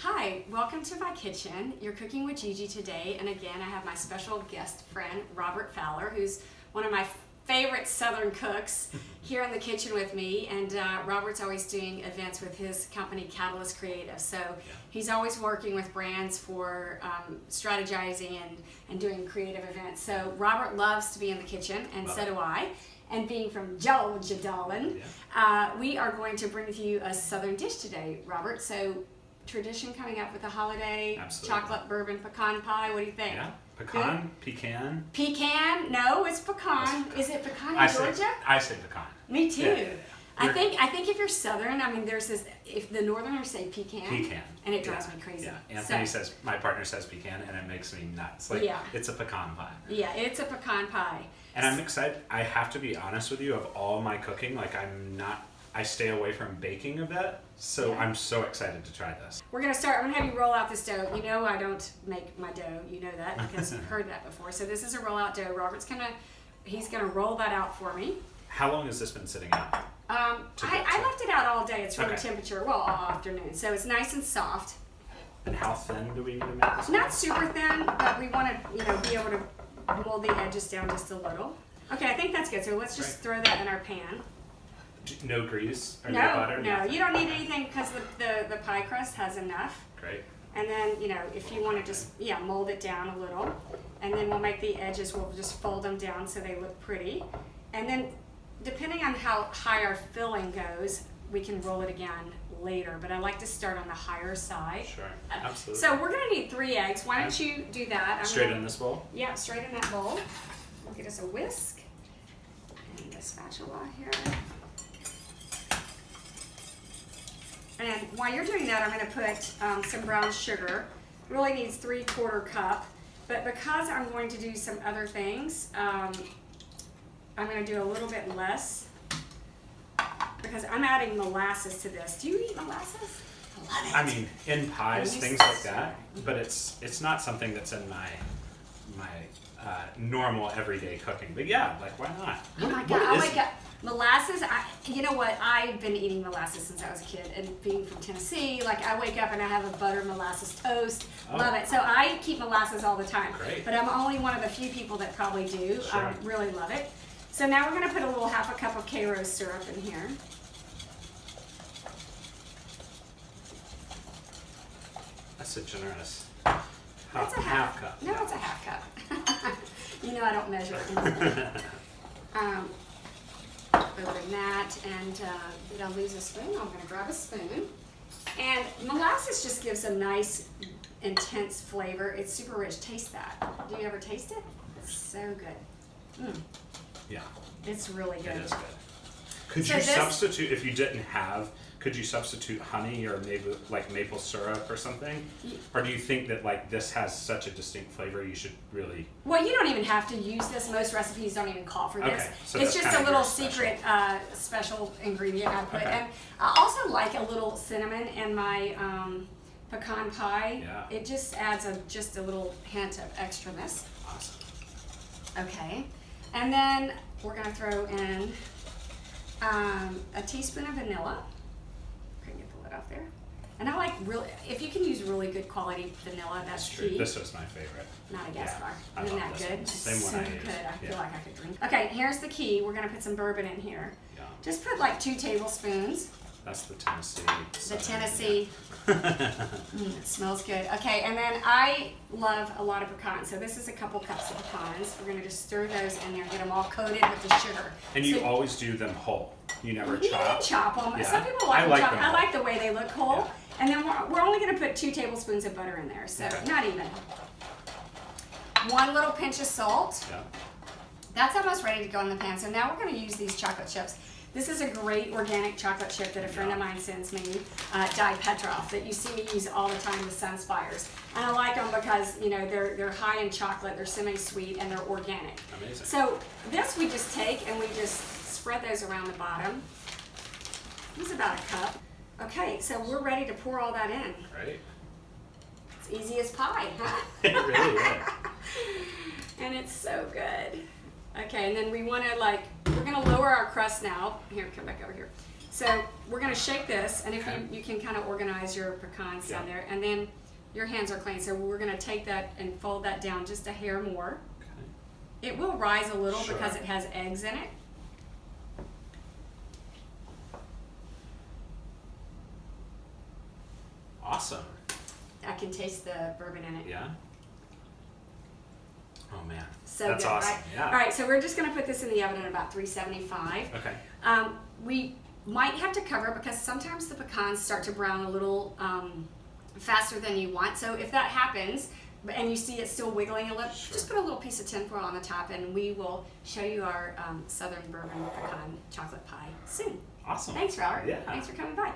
Hi, welcome to my kitchen. You're cooking with GiGi today, and again I have my special guest friend Robert Fowler, who's one of my favorite Southern cooks here in the kitchen with me. And Robert's always doing events with his company Catalyst Creative, so he's always working with brands for strategizing and doing creative events. So Robert loves to be in the kitchen, and so do I. And being from Georgia, darling, we are going to bring to you a Southern dish today, Robert. So tradition coming up with the holiday. Absolutely. Chocolate Bourbon Pecan Pie. What do you think? Yeah, pecan. Pecan? No, it's pecan. Is it pecan in Georgia? I say pecan. Me too. Yeah. I think if you're Southern, I mean, there's this. If the Northerners say pecan, and it drives me crazy. Yeah, Anthony says, my partner says pecan, and it makes me nuts. Like, it's a pecan pie. Yeah, it's a pecan pie. And I'm excited. I have to be honest with you. Of all my cooking, like I stay away from baking a bit, so I'm so excited to try this. We're gonna start. I'm gonna have you roll out this dough. You know I don't make my dough. You know that because you've heard that before. So this is a rollout dough. Robert's he's gonna roll that out for me. How long has this been sitting out? I left it out all day. It's room temperature, well, all afternoon. So it's nice and soft. And how thin do we need to make this? Not super thin, but we want to, be able to mold the edges down just a little. Okay, I think that's good. So let's just throw that in our pan. No grease or no butter? No, you don't need anything because the pie crust has enough. Great. And then, if you want to just, mold it down a little. And then we'll make the edges, we'll just fold them down so they look pretty. And then, depending on how high our filling goes, we can roll it again later. But I like to start on the higher side. Sure, absolutely. So we're going to need 3 eggs. Why don't you do that? Straight in this bowl? Yeah, straight in that bowl. We'll get us a whisk and a spatula here. And while you're doing that, I'm going to put some brown sugar. It really needs 3/4 cup. But because I'm going to do some other things, I'm going to do a little bit less because I'm adding molasses to this. Do you eat molasses? I love it. I mean, in pies, things like that, but it's not something that's in my normal everyday cooking. But yeah, like why not? Oh my god! Molasses, you know what? I've been eating molasses since I was a kid, and being from Tennessee, like I wake up and I have a butter molasses toast. Love it. So I keep molasses all the time. Great. But I'm only one of the few people that probably do. Sure. Really love it. So now we're going to put a little 1/2 cup of karo syrup in here. That's a generous. That's a half cup. No, it's a 1/2 cup. I don't measure anything. Open that, and did I lose a spoon? I'm going to grab a spoon. And molasses just gives a nice, intense flavor. It's super rich. Taste that. Do you ever taste it? It's so good. Yeah. It's really good. It is good. Could you substitute, if you didn't have, could you substitute honey or maybe like maple syrup or something? Or do you think that like this has such a distinct flavor you should really? Well, you don't even have to use this. Most recipes don't even call for this. Okay, so it's just a little secret special ingredient I put. And I also like a little cinnamon in my pecan pie. Yeah. It just adds just a little hint of extraness. Awesome. Okay. And then we're going to throw in a teaspoon of vanilla. Get the lid off there. And I like if you can use really good quality vanilla, that's true. key. This was my favorite. Madagascar. Yeah, Isn't that good? It's the same so one I use. Good. I feel like I could drink. Okay, here's the key. We're going to put some bourbon in here. Yeah. Just put like 2 tablespoons. That's the Tennessee. The Tennessee. It smells good. Okay, and then I love a lot of pecans. So this is a couple cups of pecans. We're going to just stir those in there, get them all coated with the sugar. And you always do them whole. You never chop. You can chop them. Yeah. Some people like them chopped. I whole. like the way they look whole. Yeah. And then we're only going to put 2 tablespoons of butter in there. So not even. 1 little pinch of salt. Yeah. That's almost ready to go in the pan. So now we're going to use these chocolate chips. This is a great organic chocolate chip that a friend of mine sends me, Di Petroff, that you see me use all the time with Sunspires. And I like them because, they're high in chocolate, they're semi-sweet, and they're organic. Amazing. So this we just take and we just spread those around the bottom. It's about 1 cup. Okay, so we're ready to pour all that in. Right. It's easy as pie, huh? It really is. And it's so good. Okay, and then we want to we're going to lower our crust now. Here, come back over here. So we're going to shake this, and if Okay. you can kind of organize your pecans down Yeah. there, and then your hands are clean. So we're going to take that and fold that down just a hair more. Okay. It will rise a little Sure. because it has eggs in it. Awesome. I can taste the bourbon in it. Yeah. Oh man, So that's good, awesome. right? Yeah. All right, so we're just going to put this in the oven at about 375. Okay. We might have to cover because sometimes the pecans start to brown a little faster than you want. So if that happens and you see it still wiggling a little, Sure. just put a little piece of tinfoil on the top, and we will show you our Southern Bourbon Pecan chocolate pie soon. Awesome. Thanks, Robert. Yeah. Thanks for coming by.